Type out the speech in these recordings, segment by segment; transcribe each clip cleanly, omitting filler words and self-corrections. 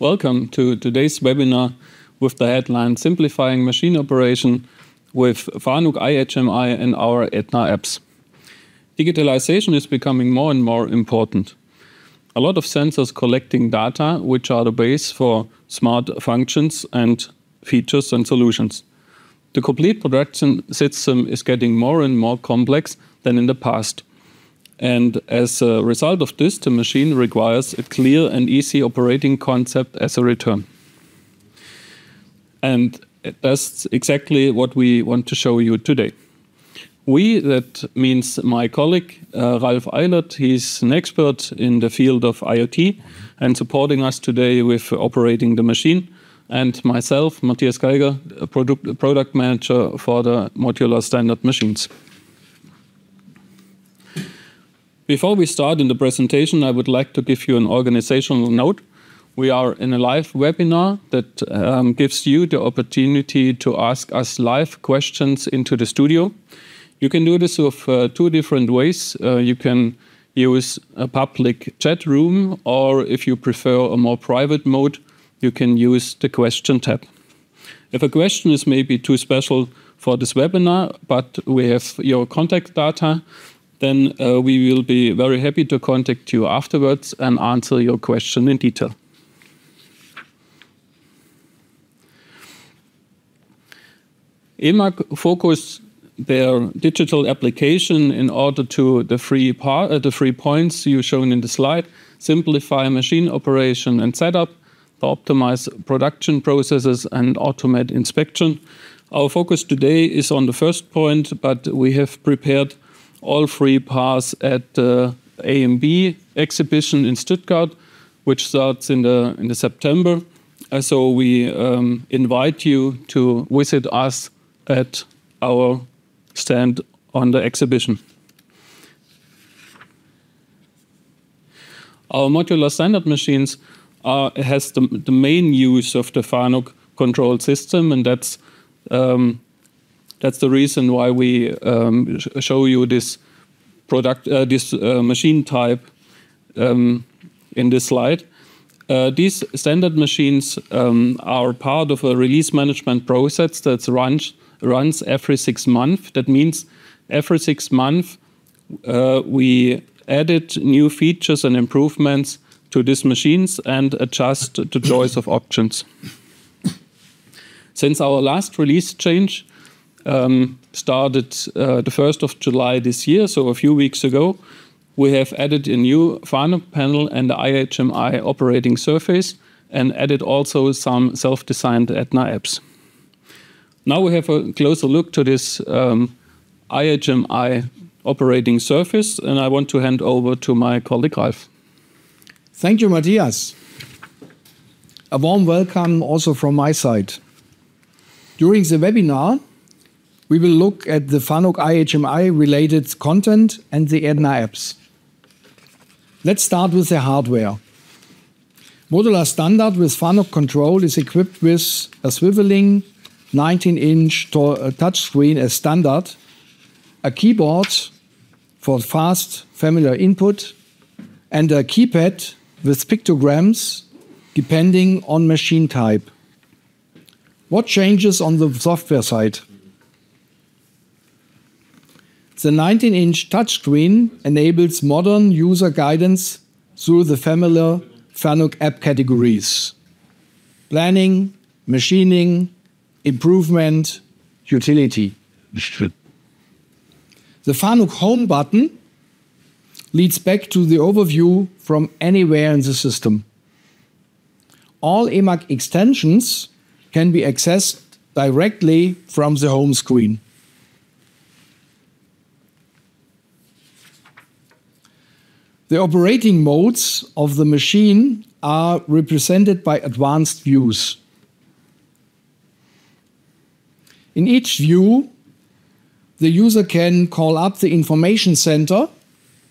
Welcome to today's webinar with the headline Simplifying Machine Operation with FANUC, iHMI and our EDNA Apps. Digitalization is becoming more and more important. A lot of sensors collecting data, which are the base for smart functions and features and solutions. The complete production system is getting more and more complex than in the past. And as a result of this, the machine requires a clear and easy operating concept as a return. And that's exactly what we want to show you today. We, that means my colleague, Ralf Eilert, he's an expert in the field of IoT and supporting us today with operating the machine. And myself, Matthias Geiger, product manager for the modular standard machines. Before we start in the presentation, I would like to give you an organizational note. We are in a live webinar that gives you the opportunity to ask us live questions into the studio. You can do this with two different ways. You can use a public chat room, or if you prefer a more private mode, you can use the question tab. If a question is maybe too special for this webinar, but we have your contact data, then we will be very happy to contact you afterwards and answer your question in detail. EMAG focus their digital application in order to the three points you shown in the slide: simplify machine operation and setup, optimize production processes, and automate inspection. Our focus today is on the first point, but we have prepared all three parts at the AMB exhibition in Stuttgart, which starts in the September. So we invite you to visit us at our stand on the exhibition. Our modular standard machines has the main use of the FANUC control system, and that's the reason why we show you this machine type in this slide. These standard machines are part of a release management process that runs every 6 months. That means every 6 months we added new features and improvements to these machines and adjust the choice of options. Since our last release change started the 1st of July this year, so a few weeks ago, we have added a new FANUC panel and the iHMI operating surface, and added also some self-designed EDNA apps. Now we have a closer look to this iHMI operating surface, and I want to hand over to my colleague Ralf. Thank you, Matthias. A warm welcome also from my side. During the webinar, we will look at the FANUC iHMI related content and the EDNA apps. Let's start with the hardware. Modular standard with FANUC control is equipped with a swiveling 19-inch touchscreen as standard, a keyboard for fast familiar input, and a keypad with pictograms depending on machine type. What changes on the software side? The 19-inch touchscreen enables modern user guidance through the familiar FANUC app categories: planning, machining, improvement, utility. The FANUC home button leads back to the overview from anywhere in the system. All EMAG extensions can be accessed directly from the home screen. The operating modes of the machine are represented by advanced views. In each view, the user can call up the information center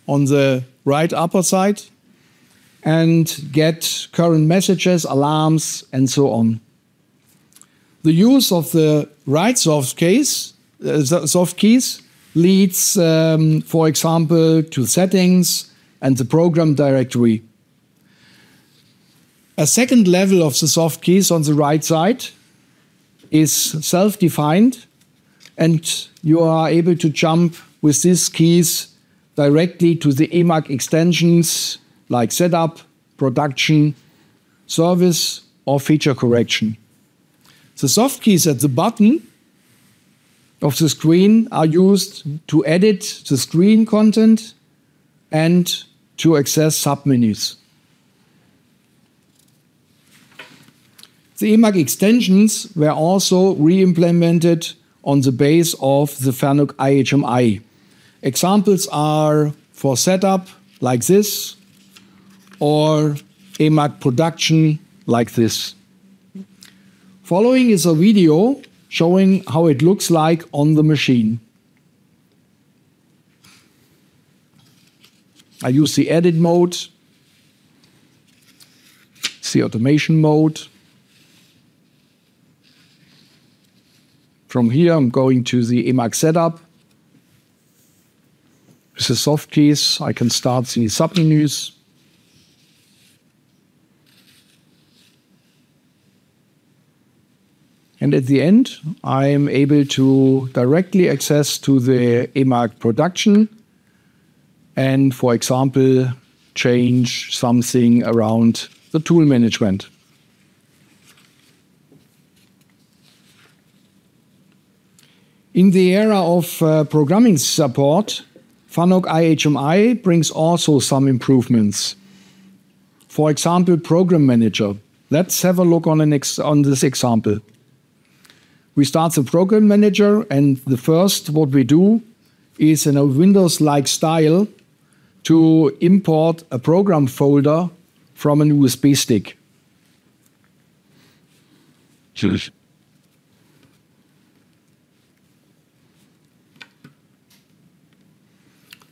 on the right upper side and get current messages, alarms, and so on. The use of the right soft keys leads, for example, to settings and the program directory. A second level of the soft keys on the right side is self-defined, and you are able to jump with these keys directly to the EMAG extensions like setup, production, service, or feature correction. The soft keys at the bottom of the screen are used to edit the screen content and to access submenus. The EMAG extensions were also re-implemented on the base of the FANUC iHMI. Examples are for setup, like this, or EMAG production, like this. Following is a video showing how it looks like on the machine. I use the edit mode, the automation mode. From here, I'm going to the EMAG setup. With the soft keys, I can start the submenus. And at the end, I am able to directly access to the EMAG production and, for example, change something around the tool management. In the era of programming support, FANUC iHMI brings also some improvements. For example, Program Manager. Let's have a look on this example. We start the Program Manager, and the first what we do is in a Windows-like style to import a program folder from an USB stick. Choose.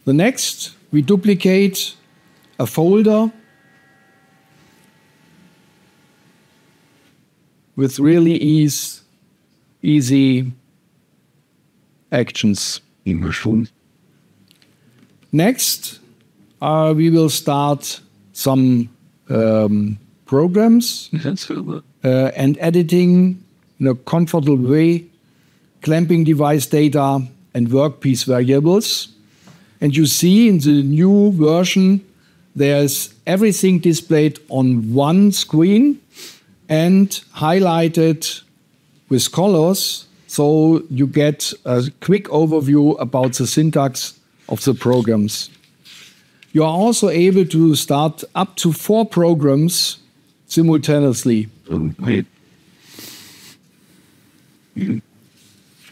The next, we duplicate a folder with really easy actions. Next, we will start some programs and editing in a comfortable way, clamping device data and workpiece variables. And you see in the new version, there's everything displayed on one screen and highlighted with colors, so you get a quick overview about the syntax of the programs. You are also able to start up to 4 programs simultaneously.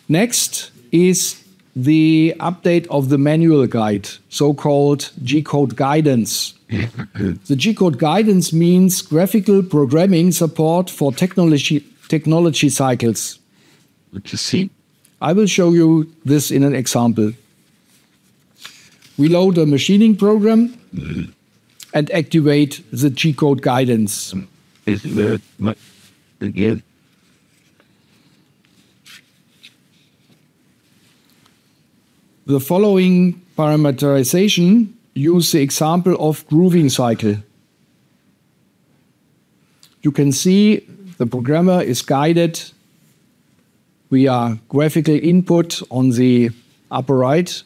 Next is the update of the manual guide, so-called G-code guidance. The G-code guidance means graphical programming support for technology cycles. What you see? I will show you this in an example. We load a machining program and activate the G-code guidance. Again. The following parameterization use the example of grooving cycle. You can see the programmer is guided via graphical input on the upper right.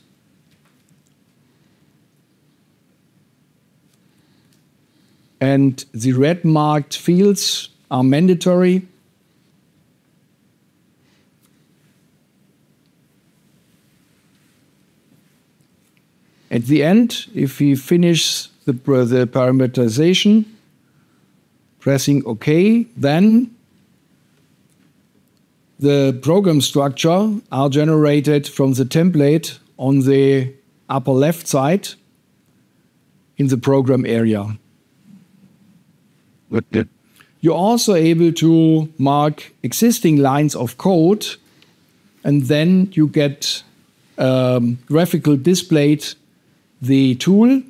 And the red marked fields are mandatory. At the end, if we finish the parameterization, pressing OK, then the program structure are generated from the template on the upper left side in the program area. You're also able to mark existing lines of code, and then you get graphical displayed the tool,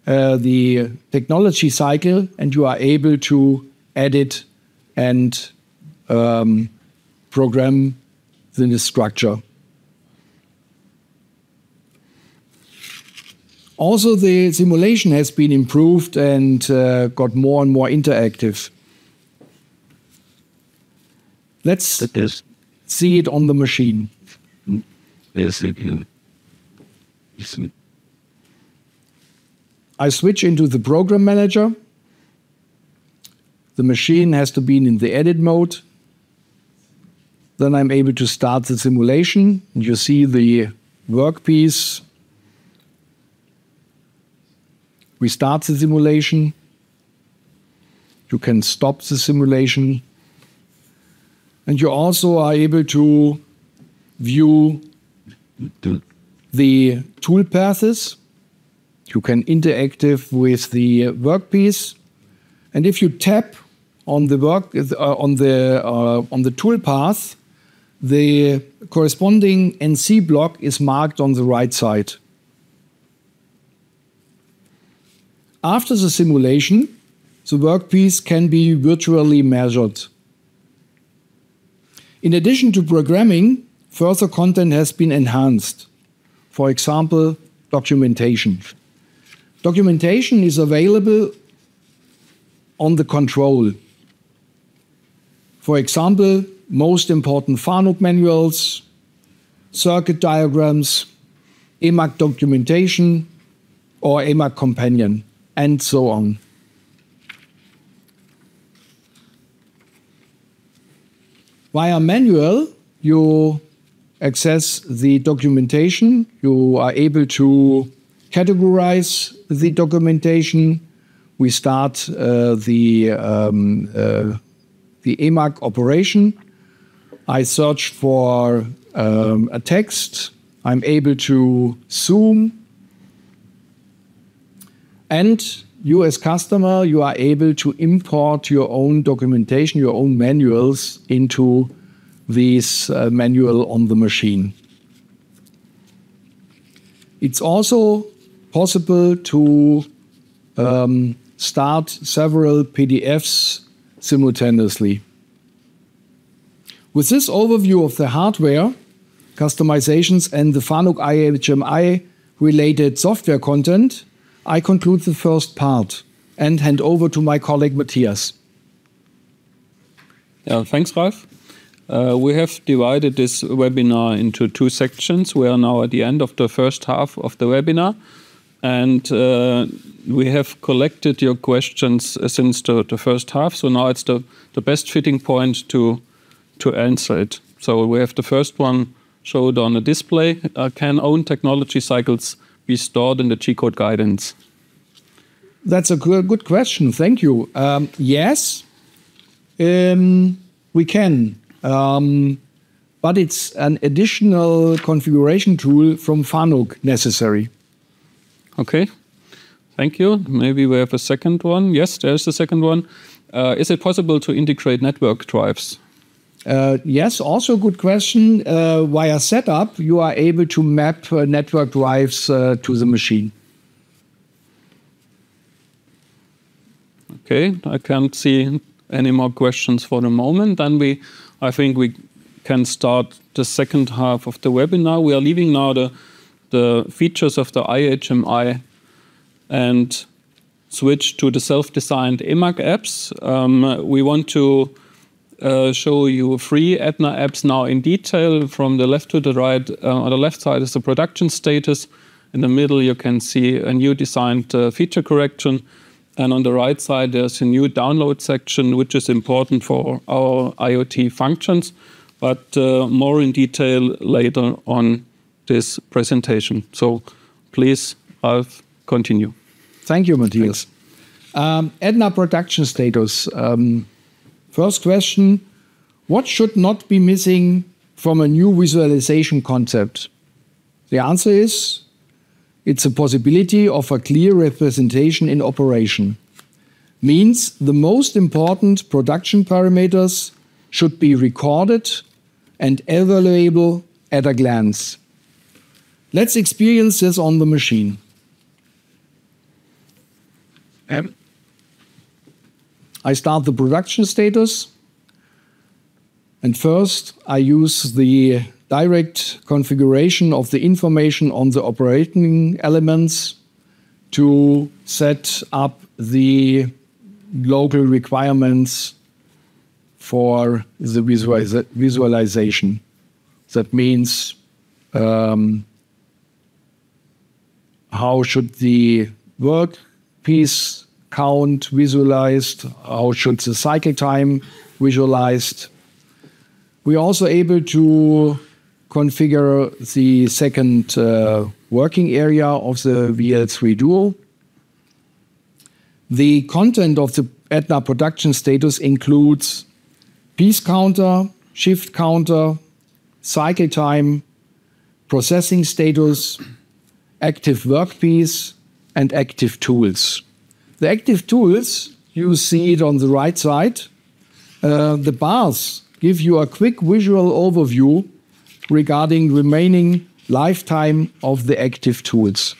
the technology cycle, and you are able to edit and program the structure. Also, the simulation has been improved and got more and more interactive. Let's see it on the machine. I switch into the program manager. The machine has to be in the edit mode. Then I'm able to start the simulation. You see the workpiece. We start the simulation. You can stop the simulation. And you also are able to view the tool paths. You can interactive with the workpiece. And if you tap on the tool path, the corresponding NC block is marked on the right side. After the simulation, the workpiece can be virtually measured. In addition to programming, further content has been enhanced. For example, documentation. Documentation is available on the control. For example, most important FANUC manuals, circuit diagrams, EMAG documentation, or EMAG companion, and so on. Via manual, you access the documentation. You are able to categorize the documentation. We start the EMAG operation. I search for a text. I'm able to zoom. And you as customer, you are able to import your own documentation, your own manuals into this manual on the machine. It's also possible to start several PDFs simultaneously. With this overview of the hardware, customizations, and the FANUC iHMI related software content, I conclude the first part and hand over to my colleague Matthias. Yeah, thanks, Ralf. We have divided this webinar into two sections. We are now at the end of the first half of the webinar, and we have collected your questions since the first half. So now it's the best fitting point to answer it. So we have the first one showed on a display. Can own technology cycles be stored in the G-code guidance? That's a good question. Thank you. Yes, we can. But it's an additional configuration tool from FANUC necessary. Okay, thank you. Maybe we have a second one. Yes, there's the second one. Is it possible to integrate network drives? Yes, also a good question. Via setup, you are able to map network drives to the machine. Okay, I can't see any more questions for the moment. Then I think we can start the second half of the webinar. We are leaving now the features of the iHMI and switch to the self-designed EMAG apps. We want to show you 3 EDNA apps now in detail. From the left to the right, on the left side is the production status. In the middle, you can see a new designed feature correction. And on the right side, there's a new download section, which is important for our IoT functions, but more in detail later on this presentation. So please, Ralf, continue. Thank you, Matthias. EDNA production status. First question, what should not be missing from a new visualization concept? The answer is, it's a possibility of a clear representation in operation. Means the most important production parameters should be recorded and evaluable at a glance. Let's experience this on the machine. I start the production status, and first I use the direct configuration of the information on the operating elements. to set up the local requirements for the visualization. That means how should the workpiece count visualized, how should the cycle time visualized. We're also able to configure the second working area of the VL3 Duo. The content of the EDNA production status includes piece counter, shift counter, cycle time, processing status, active workpiece, and active tools. The active tools, you see it on the right side. The bars give you a quick visual overview regarding remaining lifetime of the active tools.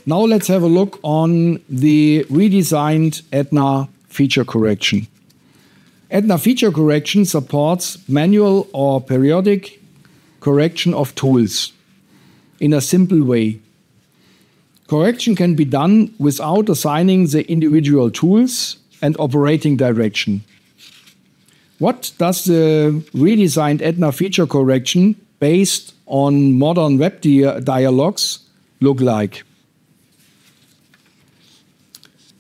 Now let's have a look on the redesigned EDNA feature correction. EDNA feature correction supports manual or periodic correction of tools in a simple way. Correction can be done without assigning the individual tools and operating direction. What does the redesigned EDNA feature correction based on modern web dialogues look like?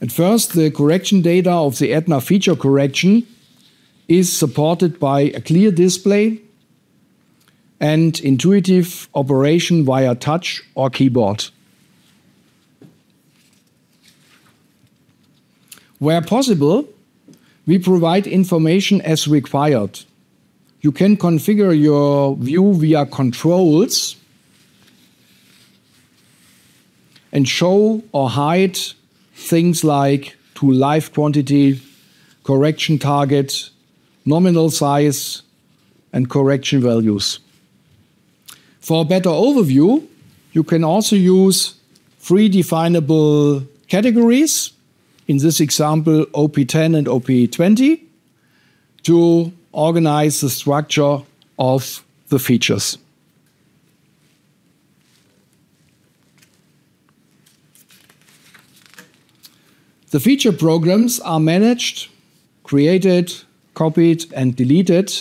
At first, the correction data of the EDNA feature correction is supported by a clear display and intuitive operation via touch or keyboard. Where possible, we provide information as required. You can configure your view via controls and show or hide things like tool life quantity, correction target, nominal size, and correction values. For a better overview, you can also use predefinable categories, in this example OP10 and OP20, to organize the structure of the features. The feature programs are managed, created, copied, and deleted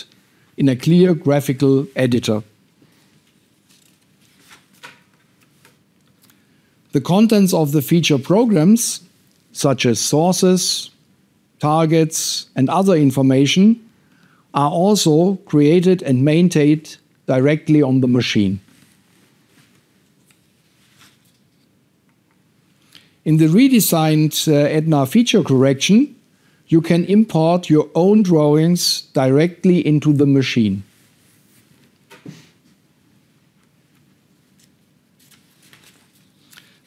in a clear graphical editor. The contents of the feature programs, such as sources, targets, and other information, are also created and maintained directly on the machine. In the redesigned EDNA feature correction, you can import your own drawings directly into the machine.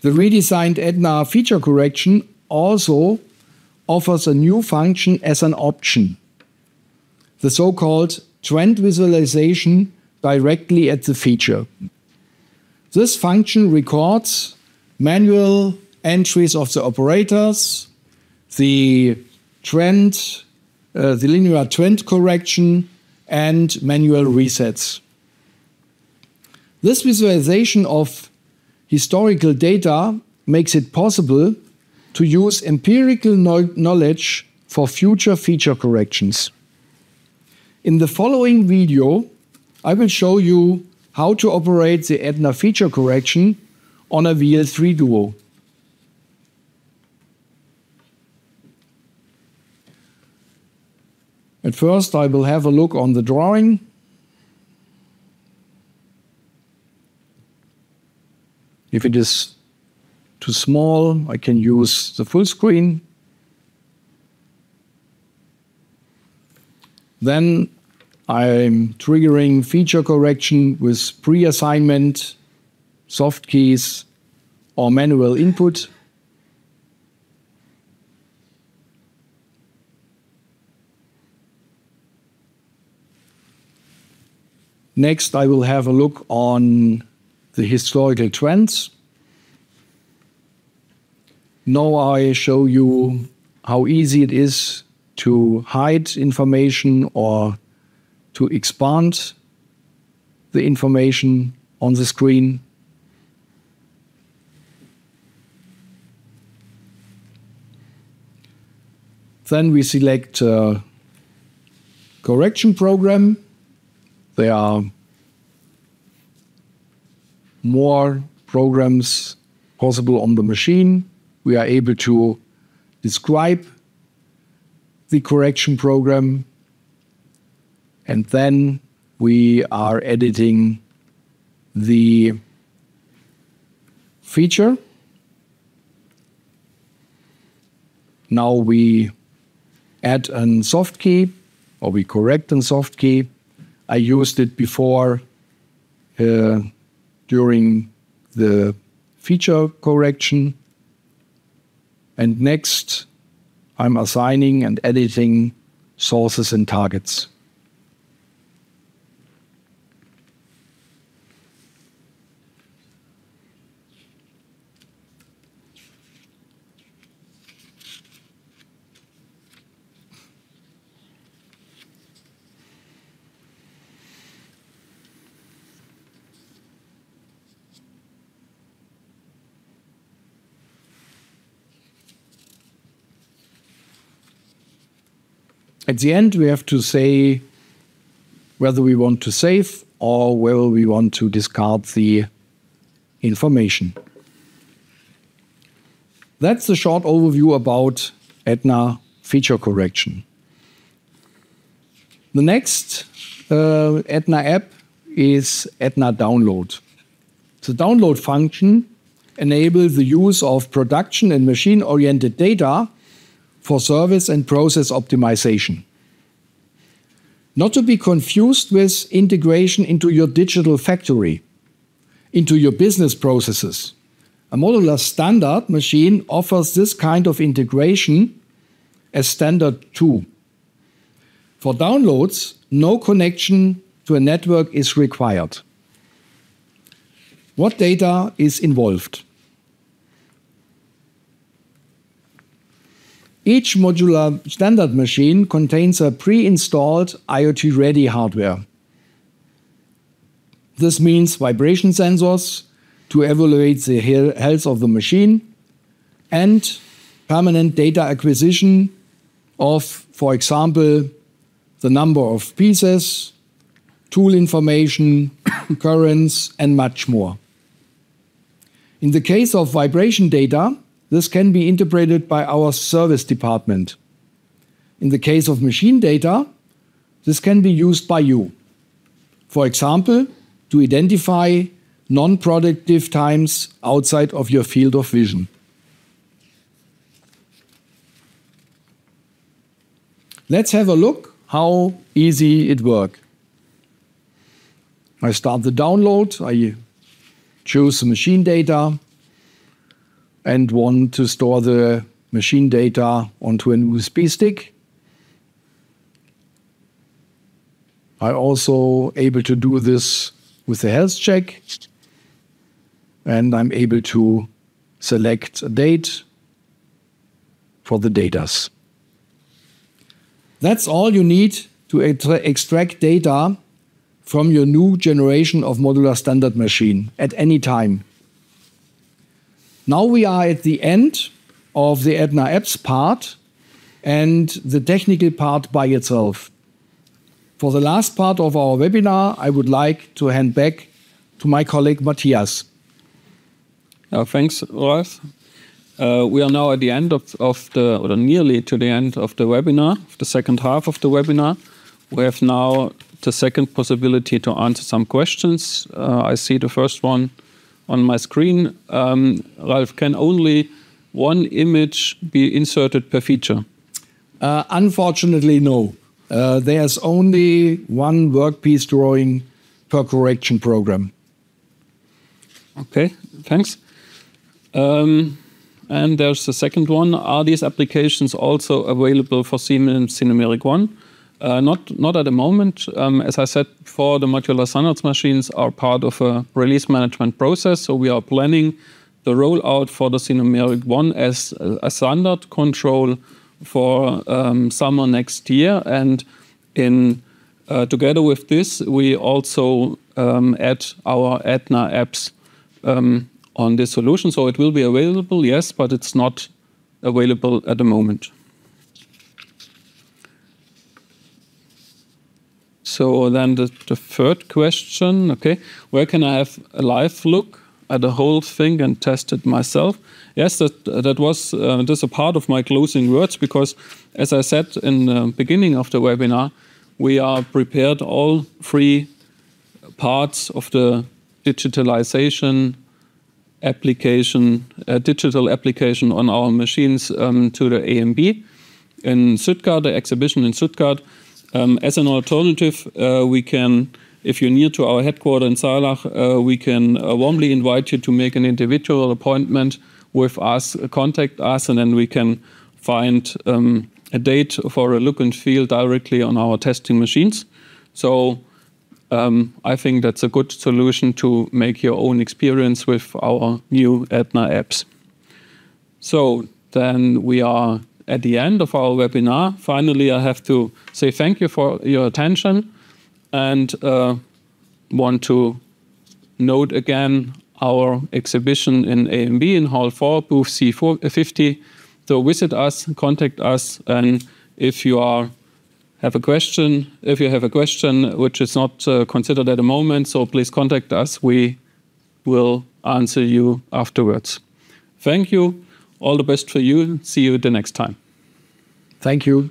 The redesigned EDNA feature correction also offers a new function as an option, the so-called trend visualization directly at the feature. This function records manual entries of the operators, the trend, the linear trend correction, and manual resets. This visualization of historical data makes it possible to use empirical knowledge for future feature corrections. In the following video, I will show you how to operate the EDNA feature correction on a VL3 Duo. At first, I will have a look on the drawing. If it is too small, I can use the full screen. Then I'm triggering feature correction with pre-assignment, soft keys, or manual input. Next, I will have a look on the historical trends. Now I show you how easy it is to hide information or to expand the information on the screen. Then we select correction program. There are more programs possible on the machine. We are able to describe the correction program, and then we are editing the feature. Now we add a soft key, or we correct a soft key. I used it before during the feature correction. And next, I'm assigning and editing sources and targets. At the end, we have to say whether we want to save or whether we want to discard the information. That's a short overview about EDNA feature correction. The next EDNA app is EDNA Download. The download function enables the use of production and machine-oriented data for service and process optimization. Not to be confused with integration into your digital factory, into your business processes. A modular standard machine offers this kind of integration as standard 2. For downloads, no connection to a network is required. What data is involved? Each modular standard machine contains a pre-installed IoT-ready hardware. This means vibration sensors to evaluate the health of the machine and permanent data acquisition of, for example, the number of pieces, tool information, currents, and much more. In the case of vibration data, this can be interpreted by our service department. In the case of machine data, this can be used by you. For example, to identify non-productive times outside of your field of vision. Let's have a look how easy it works. I start the download, I choose the machine data, and want to store the machine data onto an USB stick. I'm also able to do this with a health check, and I'm able to select a date for the datas. That's all you need to extract data from your new generation of modular standard machine at any time. Now we are at the end of the EDNA Apps part and the technical part by itself. For the last part of our webinar, I would like to hand back to my colleague Matthias. Thanks, Ralf. We are now at the end or nearly to the end of the webinar, the second half of the webinar. We have now the second possibility to answer some questions. I see the first one on my screen. Ralf, can only one image be inserted per feature? Unfortunately, no. There's only one workpiece drawing per correction program. Okay, thanks. And there's the second one. Are these applications also available for Siemens Cinemeric 1? Not at the moment. As I said before, the modular standards machines are part of a release management process, so we are planning the rollout for the Cinemeric 1 as a standard control for summer next year. And together with this, we also add our EDNA Apps on this solution. So it will be available, yes, but it's not available at the moment. So then the third question, okay, where can I have a live look at the whole thing and test it myself? Yes, that was just a part of my closing words, because as I said in the beginning of the webinar, we are prepared all three parts of the digitalization application, digital application on our machines to the AMB in Stuttgart, the exhibition in Stuttgart. As an alternative, we can, if you're near to our headquarters in Saarlach, we can warmly invite you to make an individual appointment with us, contact us, and then we can find a date for a look and feel directly on our testing machines. So I think that's a good solution to make your own experience with our new EDNA apps. So then we are at the end of our webinar. Finally, I have to say thank you for your attention and want to note again our exhibition in AMB in Hall 4, booth C50. So visit us, contact us, and if you have a question which is not considered at the moment, so please contact us. We will answer you afterwards. Thank you. All the best for you. See you the next time. Thank you.